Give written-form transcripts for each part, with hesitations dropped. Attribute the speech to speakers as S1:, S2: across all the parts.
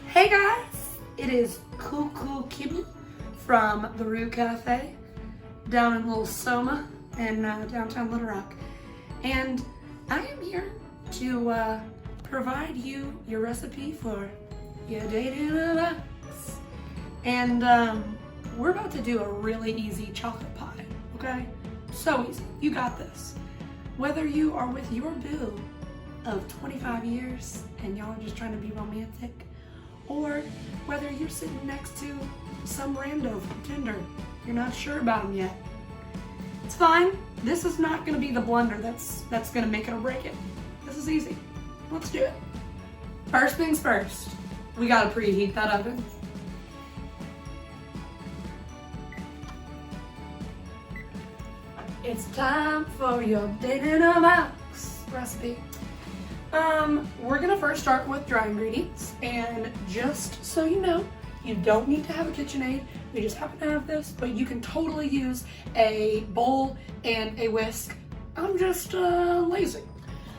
S1: Hey guys, it is Cuckoo Kimmy from the Rue Cafe down in Little Soma in downtown Little Rock. And I am here to provide you your recipe for your day in a box. And we're about to do a really easy chocolate pie, okay? So easy, you got this. Whether you are with your boo of 25 years and y'all are just trying to be romantic, or whether you're sitting next to some rando from Tinder, you're not sure about them yet. It's fine. This is not gonna be the blender that's gonna make it or break it. This is easy. Let's do it. First things first, we gotta preheat that oven. It's time for your day in a box recipe. We're gonna first start with dry ingredients, and just so you know, you don't need to have a KitchenAid. We just happen to have this, but you can totally use a bowl and a whisk. I'm just lazy.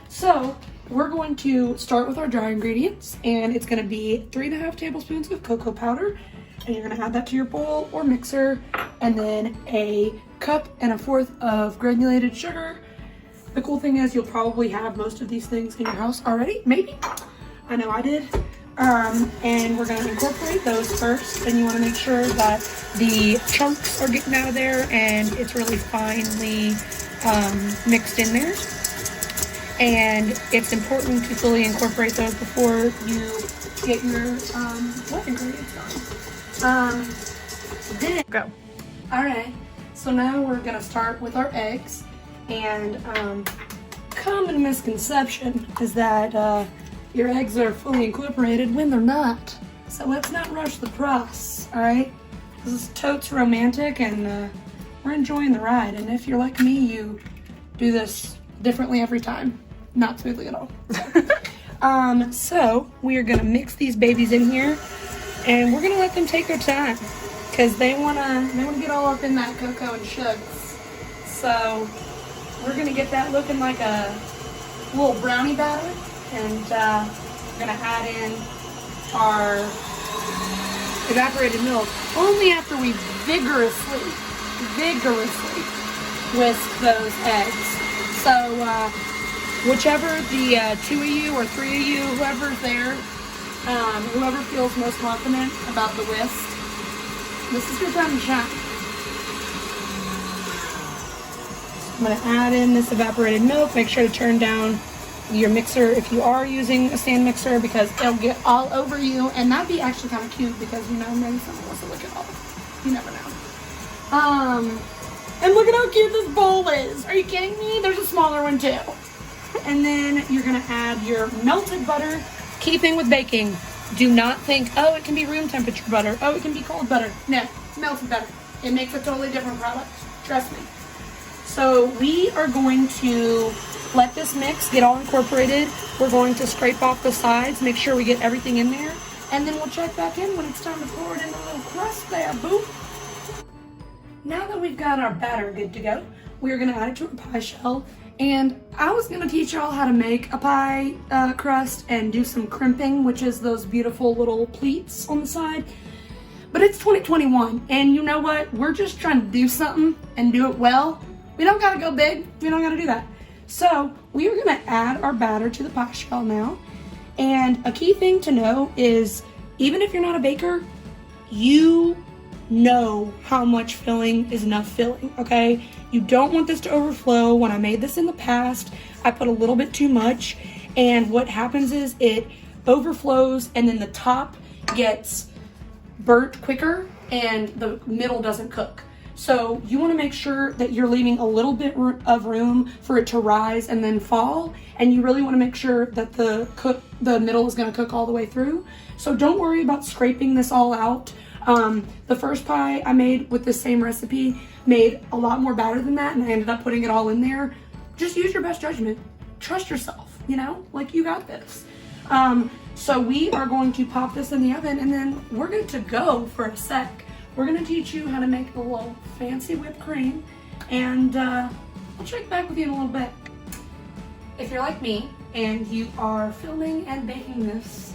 S1: So we're going to start with our dry ingredients, and it's gonna be 3.5 tablespoons of cocoa powder, and you're gonna add that to your bowl or mixer, and then a 1.25 cups of granulated sugar. The cool thing is you'll probably have most of these things in your house already, maybe. I know I did. And we're gonna incorporate those first, and you wanna make sure that the chunks are getting out of there and it's really finely mixed in there. And it's important to fully incorporate those before you get your wet ingredients on. Then go. All right, so now we're gonna start with our eggs. And common misconception is that your eggs are fully incorporated when they're not. So let's not rush the process, all right? This is totes romantic, and we're enjoying the ride. And if you're like me, you do this differently every time. Not smoothly at all. So we are gonna mix these babies in here, and we're gonna let them take their time, because they wanna get all up in that cocoa and sugars. So we're gonna get that looking like a little brownie batter, and we're gonna add in our evaporated milk only after we vigorously whisk those eggs. So whichever the 2 of you or 3 of you, whoever's there, whoever feels most confident about the whisk, this is your time to shine. I'm gonna add in this evaporated milk. Make sure to turn down your mixer if you are using a stand mixer, because it'll get all over you, and that'd be actually kind of cute, because you know, maybe someone wants to lick it off. You never know. And look at how cute this bowl is. Are you kidding me? There's a smaller one too. And then you're gonna add your melted butter. Key thing with baking, do not think, oh, it can be room temperature butter. Oh, it can be cold butter. No, it's melted butter. It makes a totally different product. Trust me. So we are going to let this mix get all incorporated. We're going to scrape off the sides, make sure we get everything in there, and then we'll check back in when it's time to pour it in a little crust there, boo. Now that we've got our batter good to go, we're gonna add it to a pie shell. And I was gonna teach y'all how to make a pie crust and do some crimping, which is those beautiful little pleats on the side. But it's 2021, and you know what? We're just trying to do something and do it well. We don't gotta go big, we don't gotta do that. So we are gonna add our batter to the pie shell now. And a key thing to know is, even if you're not a baker, you know how much filling is enough filling, okay? You don't want this to overflow. When I made this in the past, I put a little bit too much, and what happens is it overflows, and then the top gets burnt quicker and the middle doesn't cook. So you want to make sure that you're leaving a little bit of room for it to rise and then fall, and you really want to make sure that the middle is going to cook all the way through. So don't worry about scraping this all out. The first pie I made with the same recipe made a lot more batter than that, and I ended up putting it all in there. Just use your best judgment. Trust yourself, you know, like you got this. So we are going to pop this in the oven, and then we're good to go for a sec. We're gonna teach you how to make a little fancy whipped cream, and I'll check back with you in a little bit. If you're like me and you are filming and baking this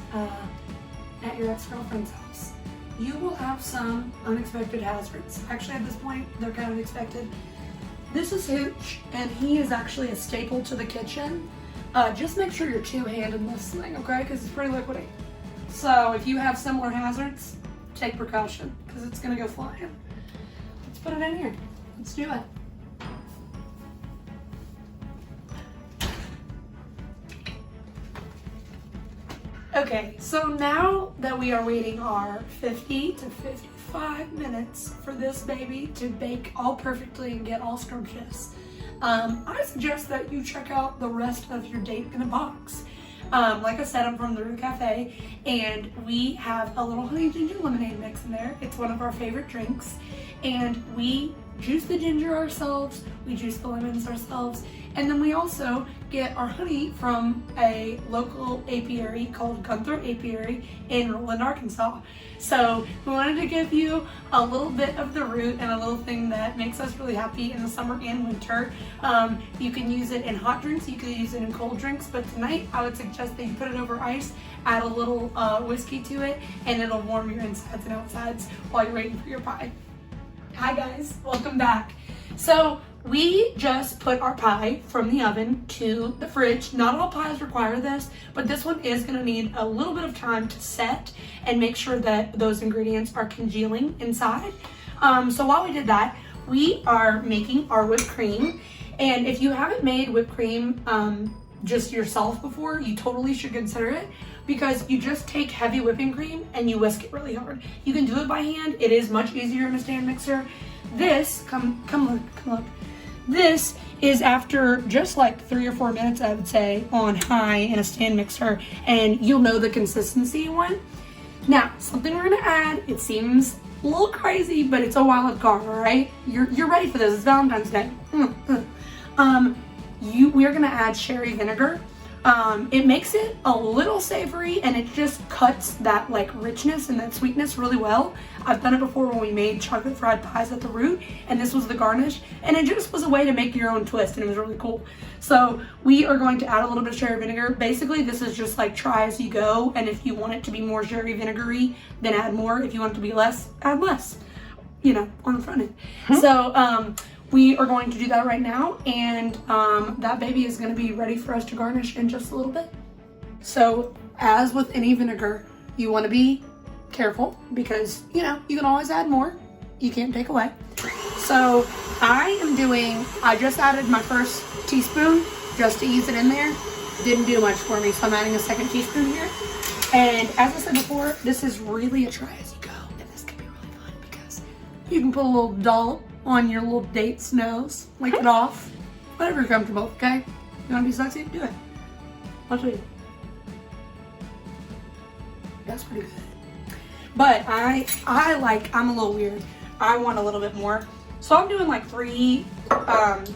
S1: at your ex-girlfriend's house. You will have some unexpected hazards. Actually, at this point, they're kind of expected. This is Hooch, and he is actually a staple to the kitchen. Just make sure you're two-handed this thing, okay? Because it's pretty liquidy. So if you have similar hazards, take precaution, because it's gonna go flying. Let's put it in here. Let's do it. Okay, so now that we are waiting our 50 to 55 minutes for this baby to bake all perfectly and get all scrumptious, I suggest that you check out the rest of your date in a box. Like I said, I'm from the Rue Cafe, and we have a little honey ginger lemonade mix in there. It's one of our favorite drinks, and we juice the ginger ourselves, we juice the lemons ourselves, and then we also get our honey from a local apiary called Gunther Apiary in Roland, Arkansas. So we wanted to give you a little bit of the root and a little thing that makes us really happy in the summer and winter. You can use it in hot drinks, you can use it in cold drinks, but tonight I would suggest that you put it over ice, add a little whiskey to it, and it'll warm your insides and outsides while you're waiting for your pie. Hi guys, welcome back. So we just put our pie from the oven to the fridge. Not all pies require this, but this one is gonna need a little bit of time to set and make sure that those ingredients are congealing inside. So while we did that, we are making our whipped cream. And if you haven't made whipped cream just yourself before, you totally should consider it, because you just take heavy whipping cream and you whisk it really hard. You can do it by hand. It is much easier in a stand mixer. This, come look. This is after just like 3 or 4 minutes, I would say, on high in a stand mixer, and you'll know the consistency you want. Now, something we're gonna add, it seems a little crazy, but it's a wild card, all right? You're ready for this, it's Valentine's Day. We are gonna add sherry vinegar. It makes it a little savory, and it just cuts that like richness and that sweetness really well. I've done it before when we made chocolate fried pies at the Root, and this was the garnish, and it just was a way to make your own twist, and it was really cool. So we are going to add a little bit of sherry vinegar. Basically, this is just like try as you go, and if you want it to be more sherry vinegary, then add more. If you want it to be less, add less, you know, on the front end. So we are going to do that right now, and that baby is going to be ready for us to garnish in just a little bit. So as with any vinegar, you want to be careful, because you know you can always add more, you can't take away. So I just added my first teaspoon just to ease it in there. Didn't do much for me, so I'm adding a second teaspoon here. And as I said before, this is really a try as you go, and this can be really fun because you can put a little dollop on your little date's nose, lick it off, whatever you're comfortable, okay? You wanna be sexy? Do it. I'll show you. That's pretty good. But I'm a little weird. I want a little bit more. So I'm doing like 3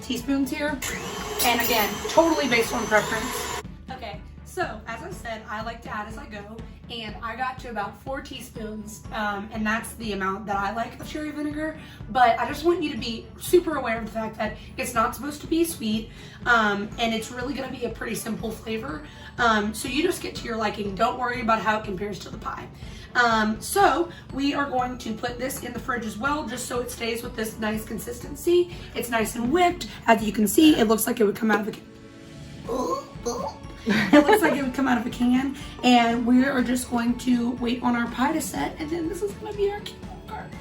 S1: teaspoons here. And again, totally based on preference. Okay, so as I said, I like to add as I go. And I got to about 4 teaspoons, and that's the amount that I like of cherry vinegar. But I just want you to be super aware of the fact that it's not supposed to be sweet, and it's really gonna be a pretty simple flavor. So you just get to your liking. Don't worry about how it compares to the pie. So we are going to put this in the fridge as well, just so it stays with this nice consistency. It's nice and whipped. As you can see, it looks like it would come out of a can. It looks like it would come out of a can, and we are just going to wait on our pie to set, and then this is going to be our garnish.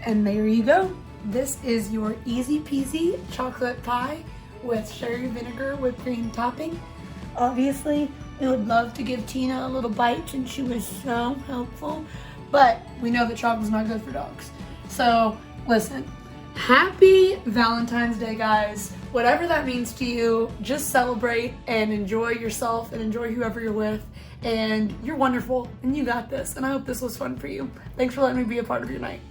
S1: And there you go. This is your easy peasy chocolate pie with sherry vinegar whipped cream topping. Obviously, we would love to give Tina a little bite, and she was so helpful, but we know that chocolate's not good for dogs. So listen, happy Valentine's Day, guys. Whatever that means to you, just celebrate and enjoy yourself and enjoy whoever you're with. And you're wonderful, and you got this. And I hope this was fun for you. Thanks for letting me be a part of your night.